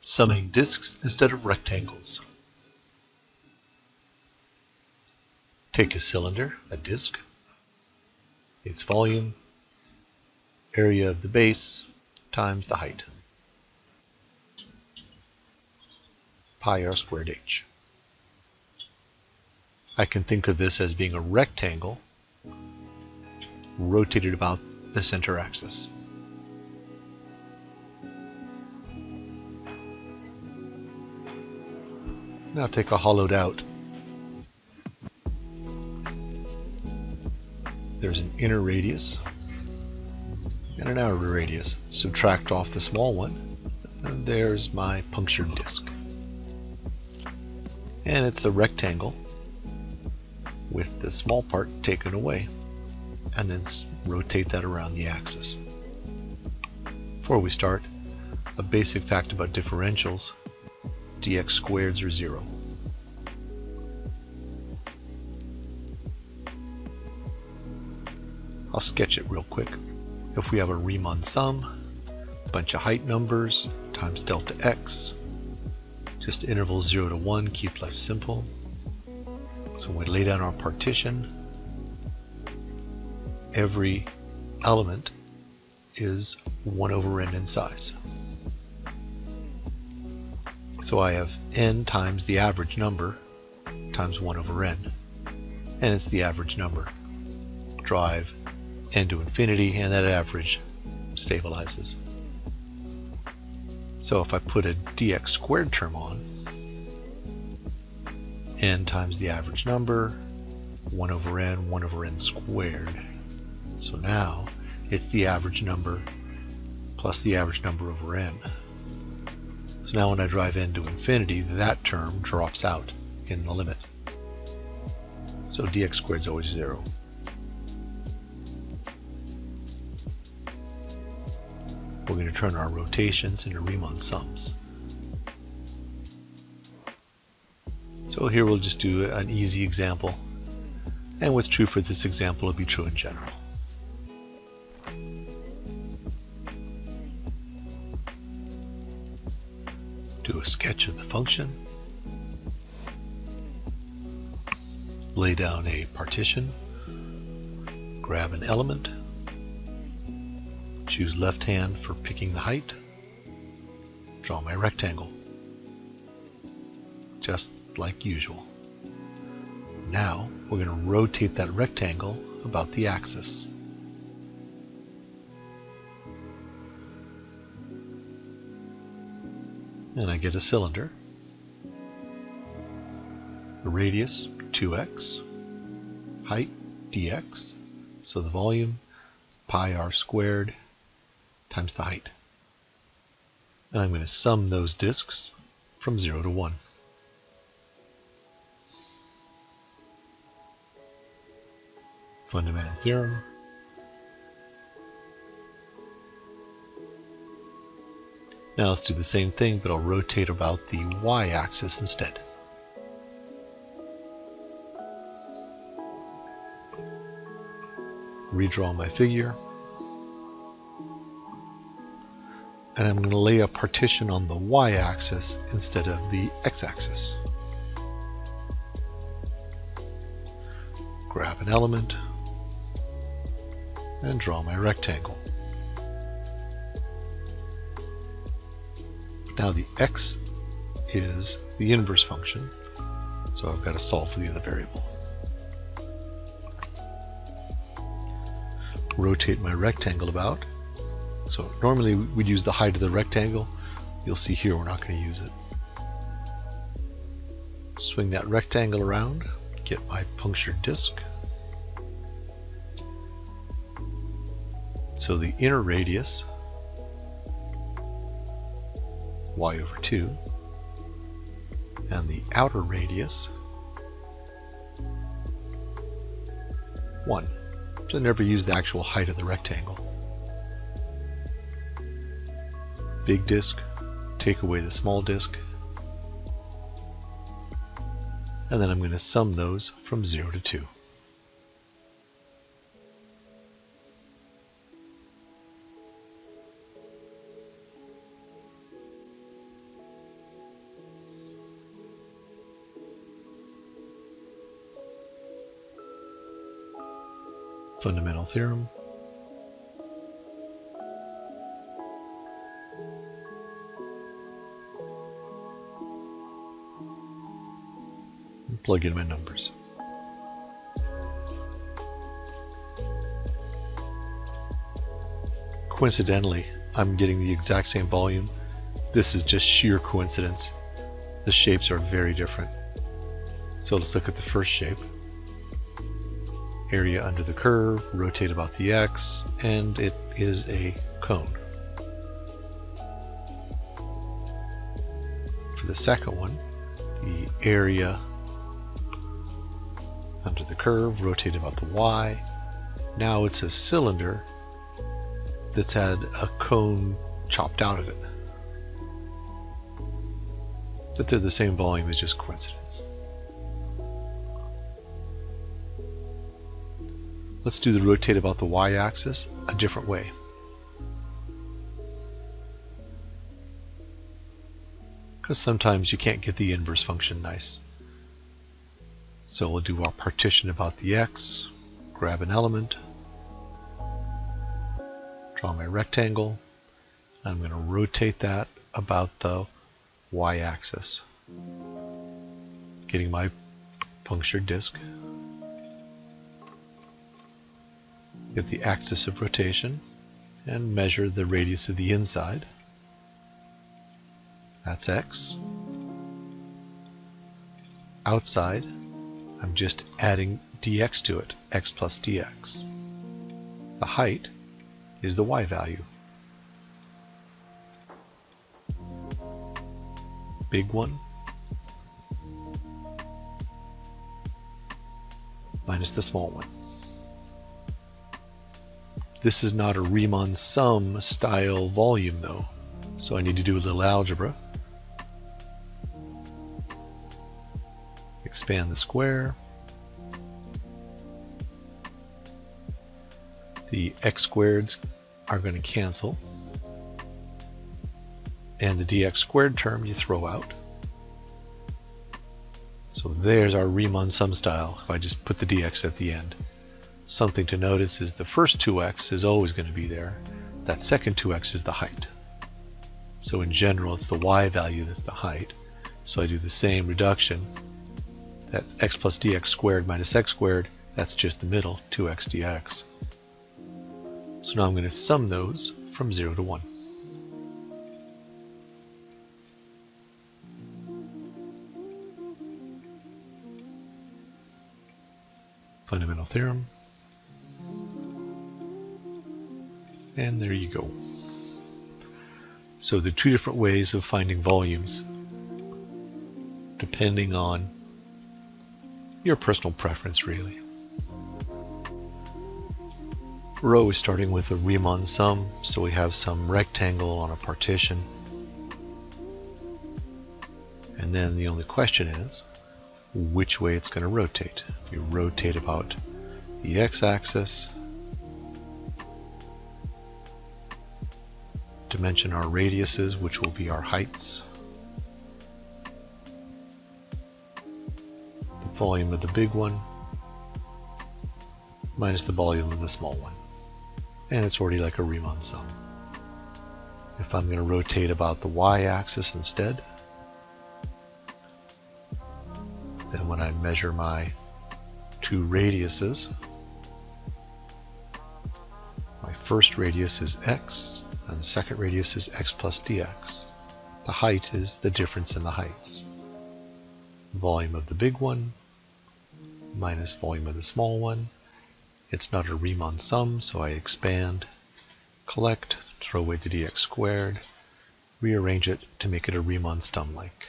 Summing disks instead of rectangles. Take a cylinder, a disk, its volume, area of the base, times the height. Pi r squared h. I can think of this as being a rectangle rotated about the center axis. Now take a hollowed out. There's an inner radius and an outer radius. Subtract off the small one, and there's my punctured disc. And it's a rectangle with the small part taken away, and then rotate that around the axis. Before we start, a basic fact about differentials: dx squareds are 0. I'll sketch it real quick. If we have a Riemann sum, bunch of height numbers times delta x, just intervals 0 to 1, keep life simple. So when we lay down our partition, every element is 1 over n in size. So I have n times the average number times 1 over n, and it's the average number. Drive n to infinity, and that average stabilizes. So if I put a dx squared term on, n times the average number, 1 over n squared. So now it's the average number plus the average number over n. So now when I drive n to infinity, that term drops out in the limit. So dx squared is always 0. We're going to turn our rotations into Riemann sums. So here we'll just do an easy example, and what's true for this example will be true in general. Do a sketch of the function, lay down a partition, grab an element, choose left hand for picking the height, draw my rectangle, just like usual. Now we're going to rotate that rectangle about the axis. And I get a cylinder. The radius, 2x. Height, dx. So the volume, pi r squared times the height. And I'm going to sum those disks from 0 to 1. Fundamental theorem. Now let's do the same thing, but I'll rotate about the y-axis instead. Redraw my figure. And I'm going to lay a partition on the y-axis instead of the x-axis. Grab an element and draw my rectangle. Now the x is the inverse function, so I've got to solve for the other variable. Rotate my rectangle about. So normally we'd use the height of the rectangle. You'll see here we're not going to use it. Swing that rectangle around, get my punctured disc. So the inner radius, y over 2, and the outer radius, 1. So never use the actual height of the rectangle. Big disk, take away the small disk, and then I'm going to sum those from 0 to 2. Fundamental theorem. And plug in my numbers. Coincidentally, I'm getting the exact same volume. This is just sheer coincidence. The shapes are very different. So let's look at the first shape. Area under the curve, rotate about the x, and it is a cone. For the second one, the area under the curve, rotate about the y. Now it's a cylinder that's had a cone chopped out of it. That they're the same volume is just coincidence. Let's do the rotate about the y-axis a different way. Because sometimes you can't get the inverse function nice. So we'll do our partition about the x, grab an element, draw my rectangle. I'm going to rotate that about the y-axis, getting my punctured disk. Get the axis of rotation and measure the radius of the inside. That's x. Outside, I'm just adding dx to it, x plus dx. The height is the y value. Big one minus the small one. This is not a Riemann sum style volume though, so I need to do a little algebra. Expand the square. The x squareds are going to cancel, and the dx squared term you throw out. So there's our Riemann sum style if I just put the dx at the end. Something to notice is the first 2x is always going to be there. That second 2x is the height. So in general it's the y value that's the height. So I do the same reduction. That x plus dx squared minus x squared, that's just the middle, 2x dx. So now I'm going to sum those from 0 to 1. Fundamental theorem. And there you go. So the two different ways of finding volumes, depending on your personal preference really. We're always starting with a Riemann sum, so we have some rectangle on a partition. And then the only question is which way it's going to rotate. If you rotate about the x-axis, dimension our radiuses, which will be our heights. The volume of the big one minus the volume of the small one. And it's already like a Riemann sum. If I'm going to rotate about the y-axis instead, then when I measure my two radiuses, my first radius is x, and the second radius is x plus dx. The height is the difference in the heights. Volume of the big one minus volume of the small one. It's not a Riemann sum, so I expand, collect, throw away the dx squared, rearrange it to make it a Riemann sum-like.